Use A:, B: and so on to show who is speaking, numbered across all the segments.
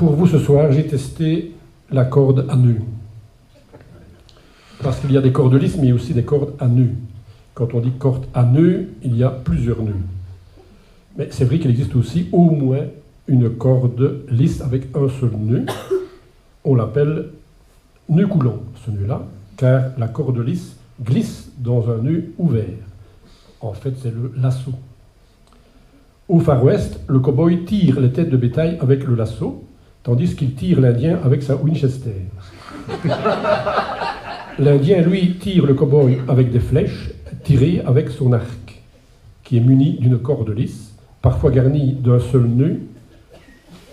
A: Pour vous ce soir, j'ai testé la corde à nœud. Parce qu'il y a des cordes lisses, mais il y a aussi des cordes à nœud. Quand on dit corde à nœud, il y a plusieurs nœuds. Mais c'est vrai qu'il existe aussi au moins une corde lisse avec un seul nœud. On l'appelle nœud coulant, ce nœud-là, car la corde lisse glisse dans un nœud ouvert. En fait, c'est le lasso. Au Far West, le cow-boy tire les têtes de bétail avec le lasso, tandis qu'il tire l'Indien avec sa Winchester. L'Indien, lui, tire le cow-boy avec des flèches, tirées avec son arc, qui est muni d'une corde lisse, parfois garnie d'un seul nœud,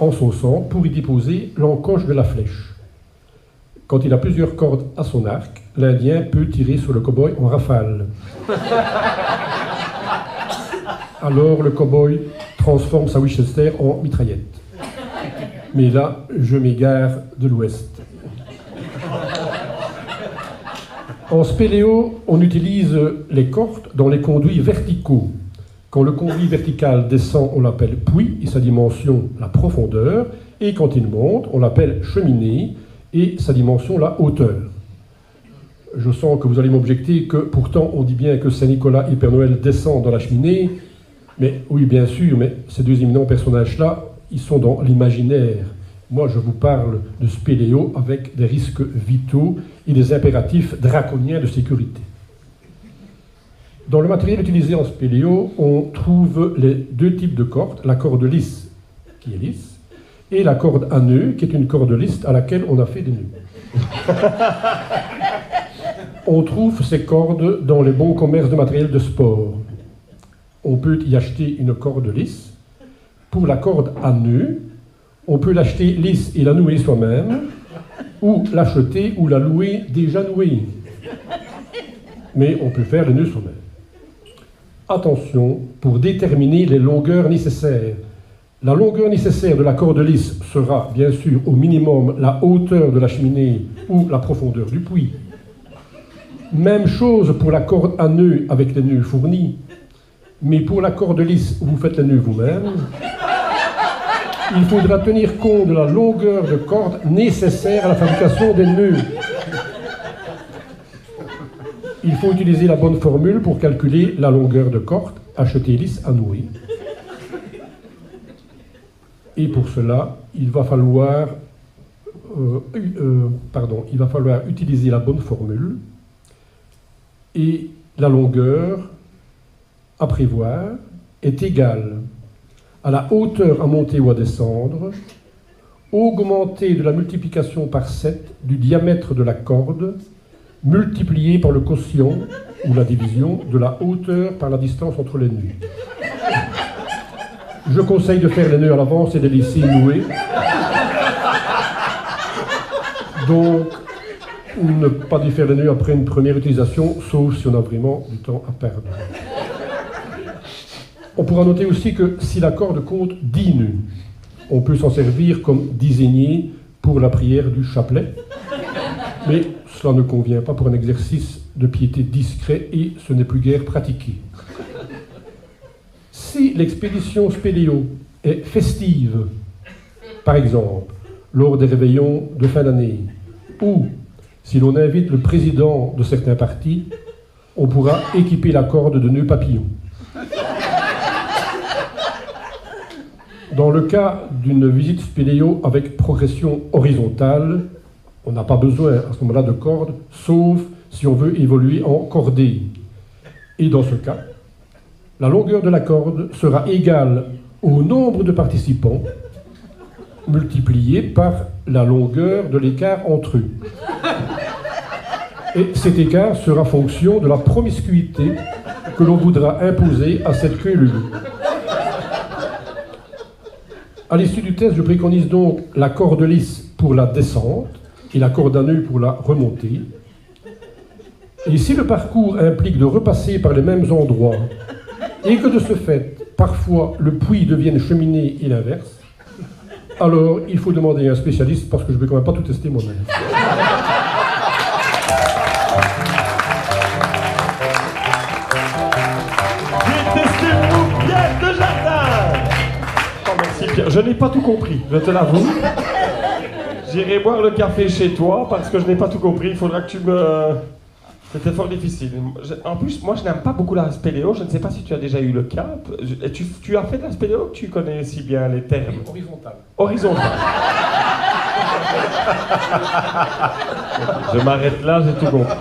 A: en sauçant pour y déposer l'encoche de la flèche. Quand il a plusieurs cordes à son arc, l'Indien peut tirer sur le cow-boy en rafale. Alors le cow-boy transforme sa Winchester en mitraillette. Mais là, je m'égare de l'Ouest. En spéléo, on utilise les cordes dans les conduits verticaux. Quand le conduit vertical descend, on l'appelle puits, et sa dimension, la profondeur. Et quand il monte, on l'appelle cheminée, et sa dimension, la hauteur. Je sens que vous allez m'objecter que pourtant on dit bien que Saint-Nicolas et Père Noël descendent dans la cheminée. Mais oui, bien sûr, mais ces deux éminents personnages-là, ils sont dans l'imaginaire. Moi, je vous parle de spéléo avec des risques vitaux et des impératifs draconiens de sécurité. Dans le matériel utilisé en spéléo, on trouve les deux types de cordes, la corde lisse, qui est lisse, et la corde à nœud, qui est une corde lisse à laquelle on a fait des nœuds. On trouve ces cordes dans les bons commerces de matériel de sport. On peut y acheter une corde lisse. Pour la corde à nœud, on peut l'acheter lisse et la nouer soi-même, ou l'acheter ou la louer déjà nouée. Mais on peut faire les nœuds soi-même. Attention, pour déterminer les longueurs nécessaires. La longueur nécessaire de la corde lisse sera, bien sûr, au minimum la hauteur de la cheminée ou la profondeur du puits. Même chose pour la corde à nœud avec les nœuds fournis. Mais pour la corde lisse où vous faites les nœuds vous-même, il faudra tenir compte de la longueur de corde nécessaire à la fabrication des nœuds. Il faut utiliser la bonne formule pour calculer la longueur de corde achetée lisse à nouer. Et pour cela, il va falloir utiliser la bonne formule et la longueur à prévoir est égale à la hauteur à monter ou à descendre, augmentée de la multiplication par 7 du diamètre de la corde, multiplié par le quotient ou la division de la hauteur par la distance entre les nœuds. Je conseille de faire les nœuds à l'avance et de les laisser nouer. Donc, ne pas y faire les nœuds après une première utilisation, sauf si on a vraiment du temps à perdre. On pourra noter aussi que si la corde compte 10 nœuds, on peut s'en servir comme dizainier pour la prière du chapelet, mais cela ne convient pas pour un exercice de piété discret et ce n'est plus guère pratiqué. Si l'expédition spéléo est festive, par exemple, lors des réveillons de fin d'année, ou si l'on invite le président de certains partis, on pourra équiper la corde de nœuds papillons. Dans le cas d'une visite spéléo avec progression horizontale, on n'a pas besoin à ce moment-là de corde, sauf si on veut évoluer en cordée. Et dans ce cas, la longueur de la corde sera égale au nombre de participants multiplié par la longueur de l'écart entre eux. Et cet écart sera fonction de la promiscuité que l'on voudra imposer à cette queue. À l'issue du test, je préconise donc la corde lisse pour la descente et la corde à nœud pour la remontée. Et si le parcours implique de repasser par les mêmes endroits et que de ce fait, parfois, le puits devienne cheminée et l'inverse, alors il faut demander à un spécialiste parce que je ne vais quand même pas tout tester moi-même.
B: J'ai testé une Pierre de jardin. Oh, merci Pierre, je n'ai pas tout compris, je te l'avoue. J'irai boire le café chez toi parce que je n'ai pas tout compris. Il faudra que tu me... C'était fort difficile. En plus, moi, je n'aime pas beaucoup la spéléo. Je ne sais pas si tu as déjà eu le cas. Tu as fait de la spéléo, tu connais si bien les termes.
A: Horizontal.
B: Horizontal. Je m'arrête là, j'ai tout compris.